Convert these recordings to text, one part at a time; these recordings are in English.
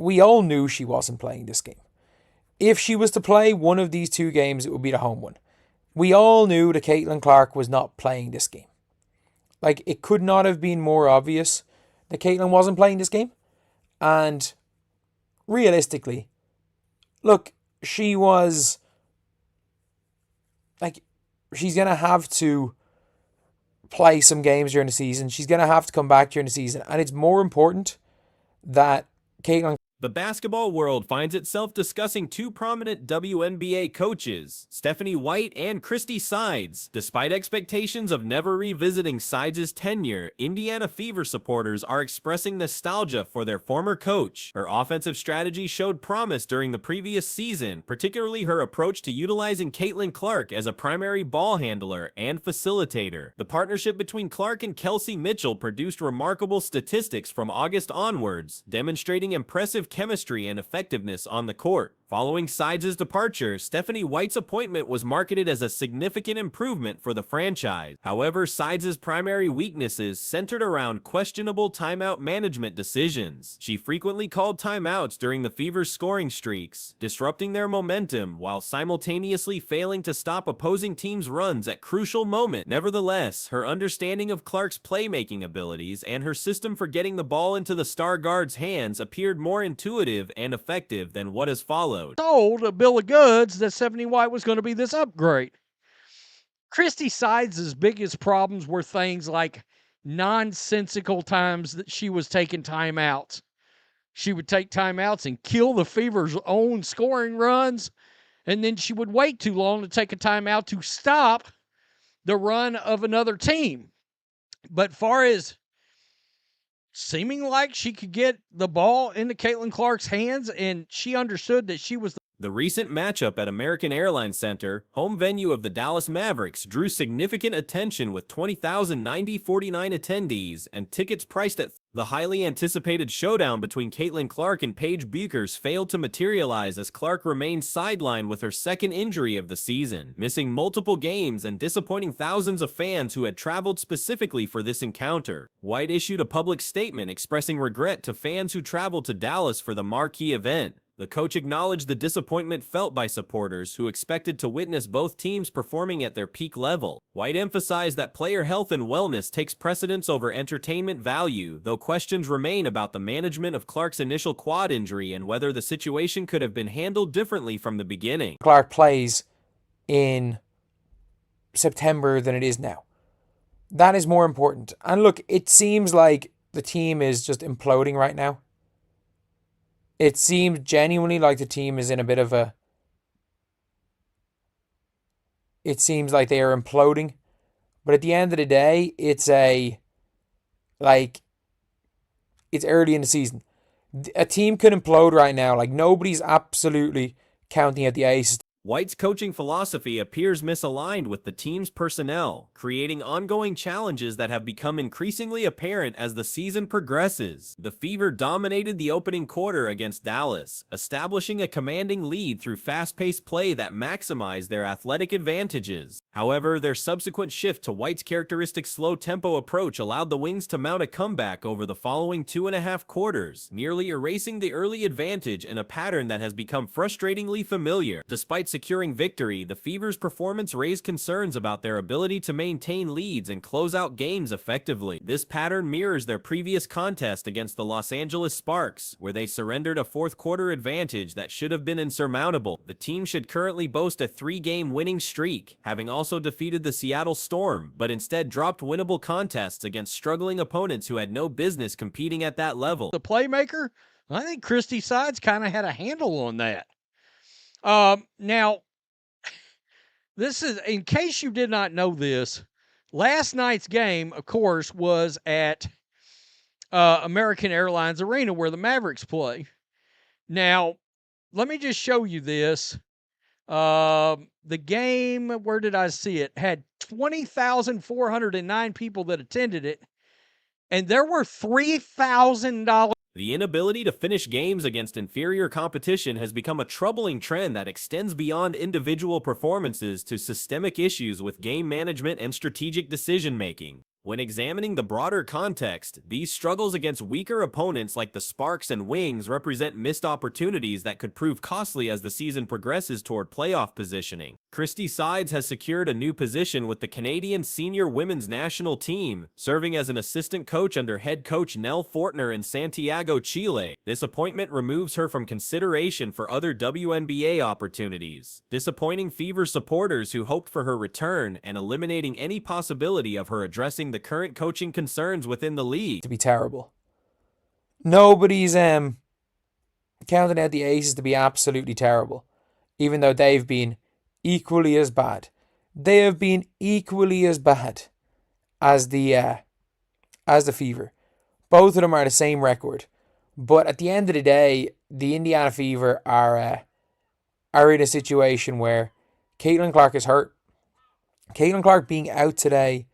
we all knew she wasn't playing this game. If she was to play one of these two games, it would be the home one. We all knew that Caitlin Clark was not playing this game. Like, it could not have been more obvious that Caitlin wasn't playing this game. And realistically, look, she was, like, she's going to have to play some games during the season. She's going to have to come back during the season. And it's more important that Caitlin... The basketball world finds itself discussing two prominent WNBA coaches, Stephanie White and Christie Sides. Despite expectations of never revisiting Sides' tenure, Indiana Fever supporters are expressing nostalgia for their former coach. Her offensive strategy showed promise during the previous season, particularly her approach to utilizing Caitlin Clark as a primary ball handler and facilitator. The partnership between Clark and Kelsey Mitchell produced remarkable statistics from August onwards, demonstrating impressive chemistry and effectiveness on the court. Following Sides' departure, Stephanie White's appointment was marketed as a significant improvement for the franchise. However, Sides' primary weaknesses centered around questionable timeout management decisions. She frequently called timeouts during the Fever's scoring streaks, disrupting their momentum while simultaneously failing to stop opposing teams' runs at crucial moments. Nevertheless, her understanding of Clark's playmaking abilities and her system for getting the ball into the star guard's hands appeared more intuitive and effective than what has followed. Told a bill of goods that Stephanie White was going to be this upgrade. Christie Sides' biggest problems were things like nonsensical times that she was taking timeouts. She would take timeouts and kill the Fever's own scoring runs, and then she would wait too long to take a timeout to stop the run of another team. But far as seeming like she could get the ball into Caitlin Clark's hands, and she understood that she was the recent matchup at American Airlines Center, home venue of the Dallas Mavericks, drew significant attention with 20,049 attendees and tickets priced at the highly anticipated showdown between Caitlin Clark and Paige Bueckers failed to materialize as Clark remained sidelined with her second injury of the season, missing multiple games and disappointing thousands of fans who had traveled specifically for this encounter. White issued a public statement expressing regret to fans who traveled to Dallas for the marquee event. The coach acknowledged the disappointment felt by supporters who expected to witness both teams performing at their peak level. White emphasized that player health and wellness takes precedence over entertainment value, though questions remain about the management of Clark's initial quad injury and whether the situation could have been handled differently from the beginning. Clark plays in September than it is now. That is more important. And look, it seems like the team is just imploding right now. It seems genuinely like the team is in a bit of a... It seems like they are imploding. But at the end of the day, it's it's early in the season. A team could implode right now. Like, nobody's absolutely counting out the aces. White's coaching philosophy appears misaligned with the team's personnel, creating ongoing challenges that have become increasingly apparent as the season progresses. The Fever dominated the opening quarter against Dallas, establishing a commanding lead through fast-paced play that maximized their athletic advantages. However, their subsequent shift to White's characteristic slow-tempo approach allowed the Wings to mount a comeback over the following 2.5 quarters, nearly erasing the early advantage in a pattern that has become frustratingly familiar. Despite securing victory, the Fever's performance raised concerns about their ability to maintain leads and close out games effectively. This pattern mirrors their previous contest against the Los Angeles Sparks, where they surrendered a fourth-quarter advantage that should have been insurmountable. The team should currently boast a 3-game winning streak, having also defeated the Seattle Storm, but instead dropped winnable contests against struggling opponents who had no business competing at that level. The playmaker, I think Christie Sides kind of had a handle on that. Now, this is, in case you did not know this, last night's game, of course, was at American Airlines Arena where the Mavericks play. Now, let me just show you this. The game, where did I see it? Had 20,409 people that attended it, and there were $3,000. The inability to finish games against inferior competition has become a troubling trend that extends beyond individual performances to systemic issues with game management and strategic decision-making. When examining the broader context, these struggles against weaker opponents like the Sparks and Wings represent missed opportunities that could prove costly as the season progresses toward playoff positioning. Christie Sides has secured a new position with the Canadian senior women's national team, serving as an assistant coach under head coach Nell Fortner in Santiago, Chile. This appointment removes her from consideration for other WNBA opportunities, disappointing Fever supporters who hoped for her return and eliminating any possibility of her addressing the current coaching concerns within the league. To be terrible. Nobody's counting out the Aces to be absolutely terrible, even though they've been equally as bad. They have been equally as bad as the Fever. Both of them are the same record, but at the end of the day, the Indiana Fever are in a situation where Caitlin Clark is hurt. Caitlin Clark being out today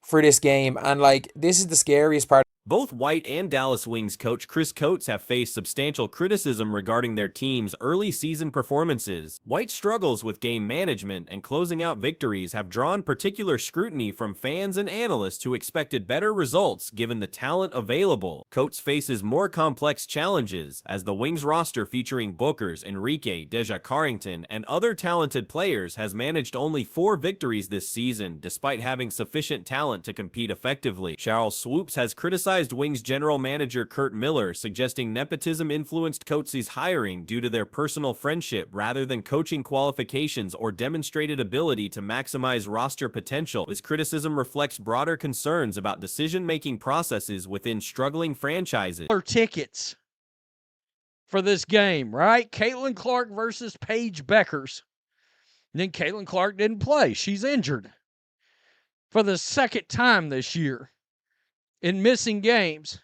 for this game, and like, this is the scariest part. Both White and Dallas Wings coach Chris Coates have faced substantial criticism regarding their team's early season performances. White's struggles with game management and closing out victories have drawn particular scrutiny from fans and analysts who expected better results given the talent available. Coates faces more complex challenges as the Wings roster featuring Bookers, Enrique, Deja Carrington, and other talented players has managed only 4 victories this season despite having sufficient talent to compete effectively. Charles Swoops has criticized Wings general manager Kurt Miller, suggesting nepotism influenced Coates' hiring due to their personal friendship rather than coaching qualifications or demonstrated ability to maximize roster potential. This criticism reflects broader concerns about decision-making processes within struggling franchises. Tickets for this game, right? Caitlin Clark versus Paige Beckers. And then Caitlin Clark didn't play. She's injured for the second time this year in missing games.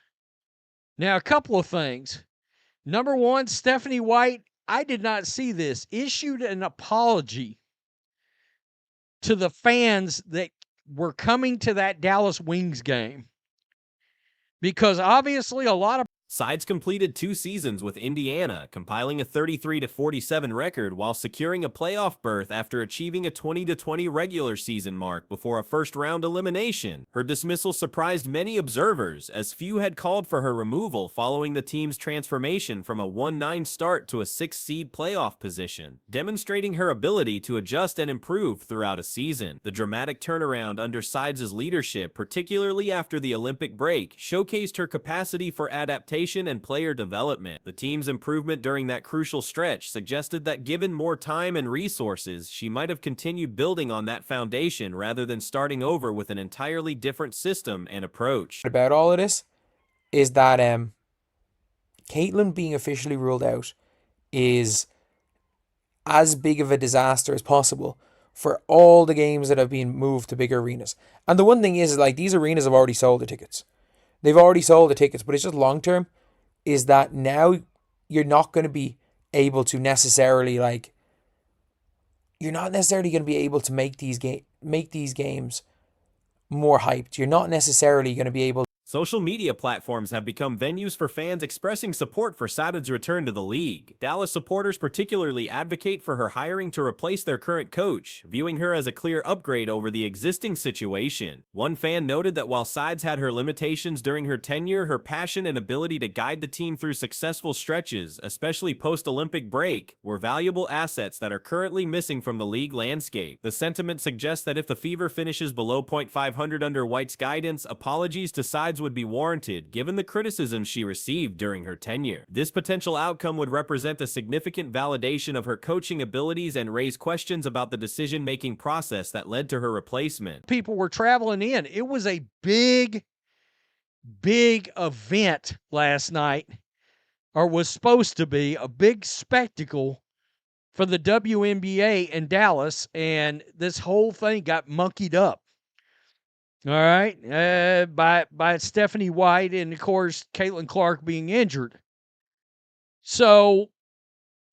Now, a couple of things. Number one, Stephanie White, I did not see this, issued an apology to the fans that were coming to that Dallas Wings game, because obviously a lot of Sides completed 2 seasons with Indiana, compiling a 33-47 record while securing a playoff berth after achieving a 20-20 regular season mark before a first-round elimination. Her dismissal surprised many observers, as few had called for her removal following the team's transformation from a 1-9 start to a 6-seed playoff position, demonstrating her ability to adjust and improve throughout a season. The dramatic turnaround under Sides' leadership, particularly after the Olympic break, showcased her capacity for adaptation and player development. The team's improvement during that crucial stretch suggested that given more time and resources, she might have continued building on that foundation rather than starting over with an entirely different system and approach. About all of this is that Caitlin being officially ruled out is as big of a disaster as possible for all the games that have been moved to bigger arenas. And the one thing is, like, these arenas have already sold the tickets. They've already sold the tickets, but it's just long term, is that now you're not going to be able to necessarily, like, you're not necessarily going to be able to make these games more hyped. You're not necessarily going to be able. Social media platforms have become venues for fans expressing support for Sides' return to the league. Dallas supporters particularly advocate for her hiring to replace their current coach, viewing her as a clear upgrade over the existing situation. One fan noted that while Sides had her limitations during her tenure, her passion and ability to guide the team through successful stretches, especially post-Olympic break, were valuable assets that are currently missing from the league landscape. The sentiment suggests that if the Fever finishes below .500 under White's guidance, apologies to Sides would be warranted, given the criticism she received during her tenure. This potential outcome would represent a significant validation of her coaching abilities and raise questions about the decision-making process that led to her replacement. people were traveling in. It was a big event last night, or was supposed to be a big spectacle for the WNBA in Dallas, and this whole thing got monkeyed up. All right, by Stephanie White and, of course, Caitlin Clark being injured. So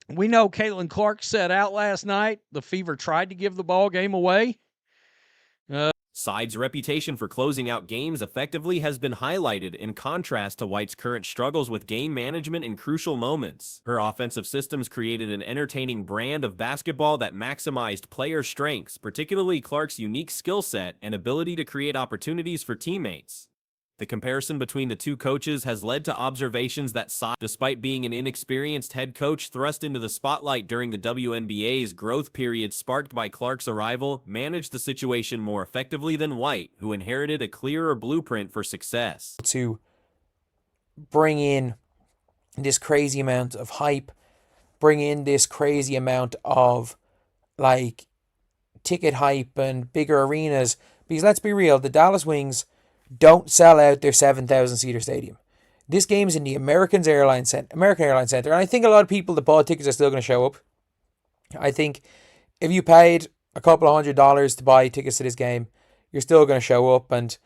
we know Caitlin Clark sat out last night. The Fever tried to give the ball game away. Side's reputation for closing out games effectively has been highlighted in contrast to White's current struggles with game management in crucial moments. Her offensive systems created an entertaining brand of basketball that maximized player strengths, particularly Clark's unique skill set and ability to create opportunities for teammates. The comparison between the two coaches has led to observations that Side, despite being an inexperienced head coach thrust into the spotlight during the WNBA's growth period sparked by Clark's arrival, managed the situation more effectively than White, who inherited a clearer blueprint for success. To bring in this crazy amount of hype, bring in this crazy amount of like ticket hype and bigger arenas, because let's be real, the Dallas Wings don't sell out their 7,000-seater stadium. This game's in the American Airlines Center, and I think a lot of people that bought tickets are still going to show up. I think if you paid a couple of $100 to buy tickets to this game, you're still going to show up, and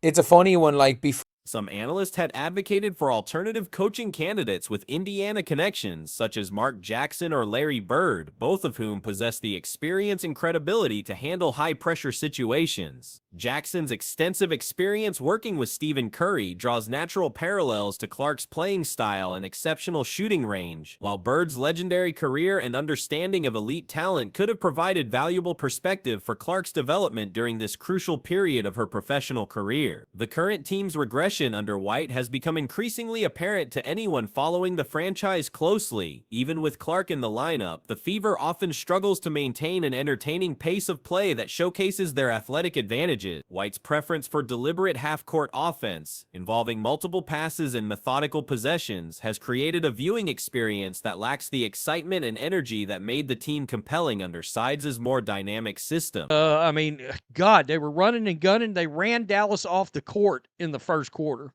it's a funny one. Like before, some analysts had advocated for alternative coaching candidates with Indiana connections, such as Mark Jackson or Larry Bird, both of whom possess the experience and credibility to handle high-pressure situations. Jackson's extensive experience working with Stephen Curry draws natural parallels to Clark's playing style and exceptional shooting range, while Bird's legendary career and understanding of elite talent could have provided valuable perspective for Clark's development during this crucial period of her professional career. The current team's regression under White has become increasingly apparent to anyone following the franchise closely. Even with Clark in the lineup, the Fever often struggles to maintain an entertaining pace of play that showcases their athletic advantages. White's preference for deliberate half-court offense, involving multiple passes and methodical possessions, has created a viewing experience that lacks the excitement and energy that made the team compelling under Sides' more dynamic system. I mean, God, they were running and gunning. They ran Dallas off the court in the first quarter.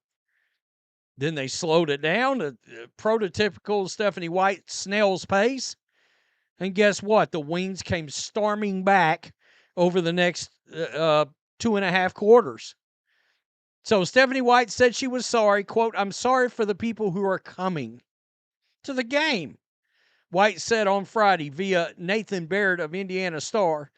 Then they slowed it down, prototypical Stephanie White snail's pace. And guess what? The Wings came storming back over the next 2.5 quarters. So Stephanie White said she was sorry, quote, "I'm sorry for the people who are coming to the game." White said on Friday via Nathan Baird of Indiana Star,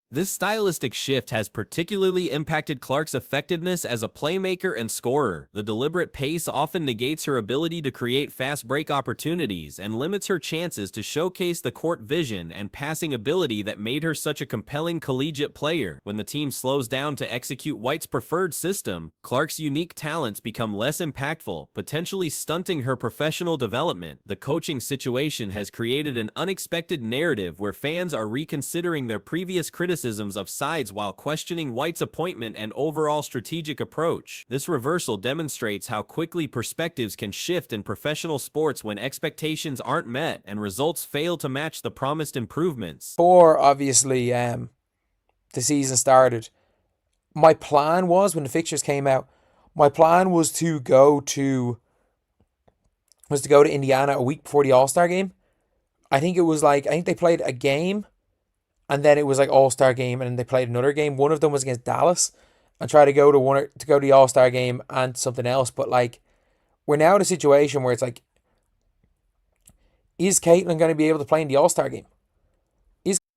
This stylistic shift has particularly impacted Clark's effectiveness as a playmaker and scorer. The deliberate pace often negates her ability to create fast break opportunities and limits her chances to showcase the court vision and passing ability that made her such a compelling collegiate player. When the team slows down to execute White's preferred system, Clark's unique talents become less impactful, potentially stunting her professional development. The coaching situation has created an unexpected narrative where fans are reconsidering their previous criticisms of Sides while questioning White's appointment and overall strategic approach. This reversal demonstrates how quickly perspectives can shift in professional sports when expectations aren't met and results fail to match the promised improvements. before obviously the season started, my plan was, when the fixtures came out, my plan was to go to Indiana a week before the All-Star game. I think they played a game, and then it was like All-Star game, and then they played another game. One of them was against Dallas, and try to go to the All-Star game and something else. But like, we're now in a situation where it's like, is Caitlin going to be able to play in the All-Star game?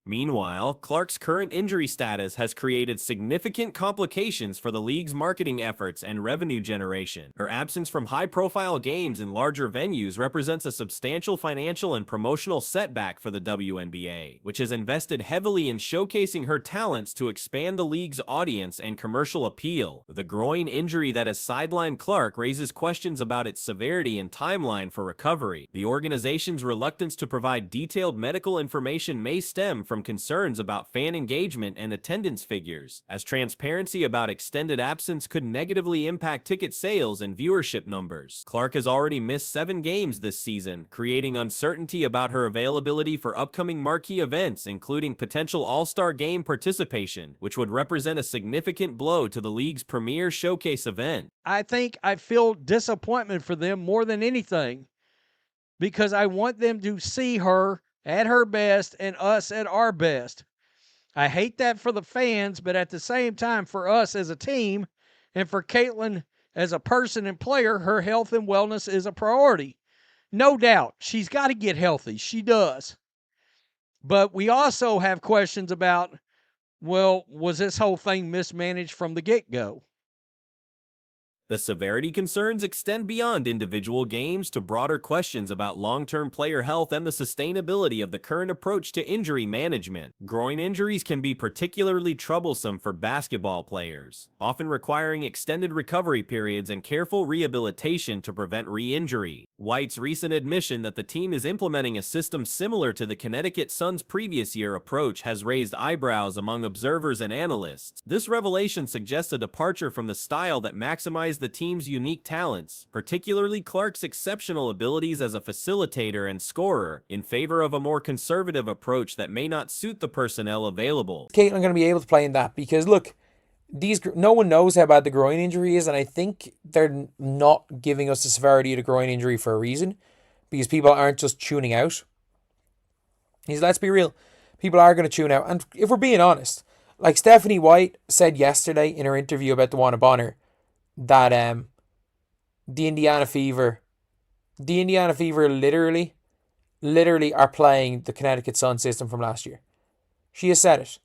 Meanwhile, Clark's current injury status has created significant complications for the league's marketing efforts and revenue generation. Her absence from high-profile games in larger venues represents a substantial financial and promotional setback for the WNBA, which has invested heavily in showcasing her talents to expand the league's audience and commercial appeal. The groin injury that has sidelined Clark raises questions about its severity and timeline for recovery. The organization's reluctance to provide detailed medical information may stem from concerns about fan engagement and attendance figures, as transparency about extended absence could negatively impact ticket sales and viewership numbers. Clark has already missed 7 games this season, creating uncertainty about her availability for upcoming marquee events, including potential All-Star Game participation, which would represent a significant blow to the league's premier showcase event. I think I feel disappointment for them more than anything, because I want them to see her at her best and us at our best. I hate that for the fans, but at the same time, for us as a team and for Caitlin as a person and player, her health and wellness is a priority. No doubt, she's got to get healthy. She does. But we also have questions about Well, was this whole thing mismanaged from the get-go? The severity concerns extend beyond individual games to broader questions about long-term player health and the sustainability of the current approach to injury management. Groin injuries can be particularly troublesome for basketball players, often requiring extended recovery periods and careful rehabilitation to prevent re-injury. White's recent admission that the team is implementing a system similar to the Connecticut Sun's previous year approach has raised eyebrows among observers and analysts. This revelation suggests a departure from the style that maximized the team's unique talents, particularly Clark's exceptional abilities as a facilitator and scorer, in favor of a more conservative approach that may not suit the personnel available. Caitlin going to be able to play in that because look, no one knows how bad the groin injury is, and I think they're not giving us the severity of the groin injury for a reason, because people aren't just tuning out. Because let's be real, people are going to tune out, and if we're being honest, like Stephanie White said yesterday in her interview about the Wanna Bonner, that the Indiana Fever literally are playing the Connecticut Sun system from last year. She has said it.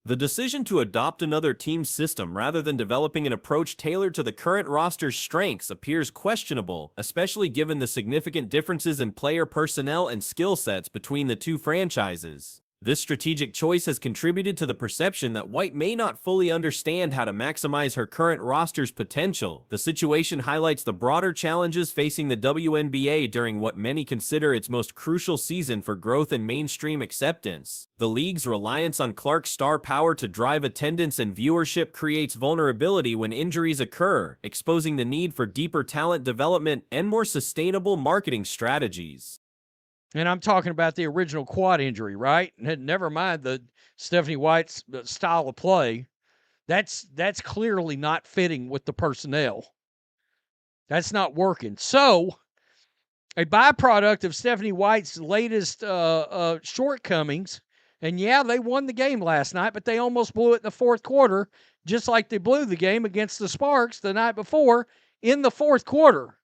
The decision to adopt another team system rather than developing an approach tailored to the current roster's strengths appears questionable, especially given the significant differences in player personnel and skill sets between the two franchises. This strategic choice has contributed to the perception that White may not fully understand how to maximize her current roster's potential. The situation highlights the broader challenges facing the WNBA during what many consider its most crucial season for growth and mainstream acceptance. The league's reliance on Clark's star power to drive attendance and viewership creates vulnerability when injuries occur, exposing the need for deeper talent development and more sustainable marketing strategies. And I'm talking about the original quad injury, right? Never mind the Stephanie White's style of play. That's clearly not fitting with the personnel. That's not working. So, a byproduct of Stephanie White's latest shortcomings, and yeah, they won the game last night, but they almost blew it in the fourth quarter, just like they blew the game against the Sparks the night before in the fourth quarter.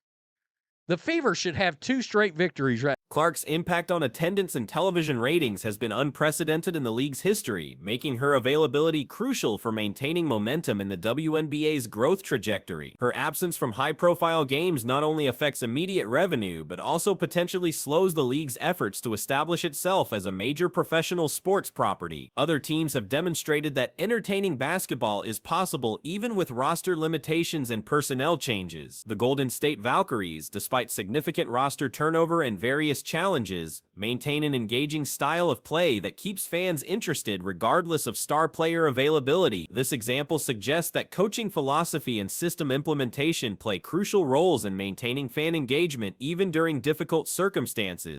The Fever should have 2 straight victories right. Clark's impact on attendance and television ratings has been unprecedented in the league's history, making her availability crucial for maintaining momentum in the WNBA's growth trajectory. Her absence from high-profile games not only affects immediate revenue, but also potentially slows the league's efforts to establish itself as a major professional sports property. Other teams have demonstrated that entertaining basketball is possible even with roster limitations and personnel changes. The Golden State Valkyries, despite significant roster turnover and various challenges, maintain an engaging style of play that keeps fans interested regardless of star player availability. This example suggests that coaching philosophy and system implementation play crucial roles in maintaining fan engagement even during difficult circumstances.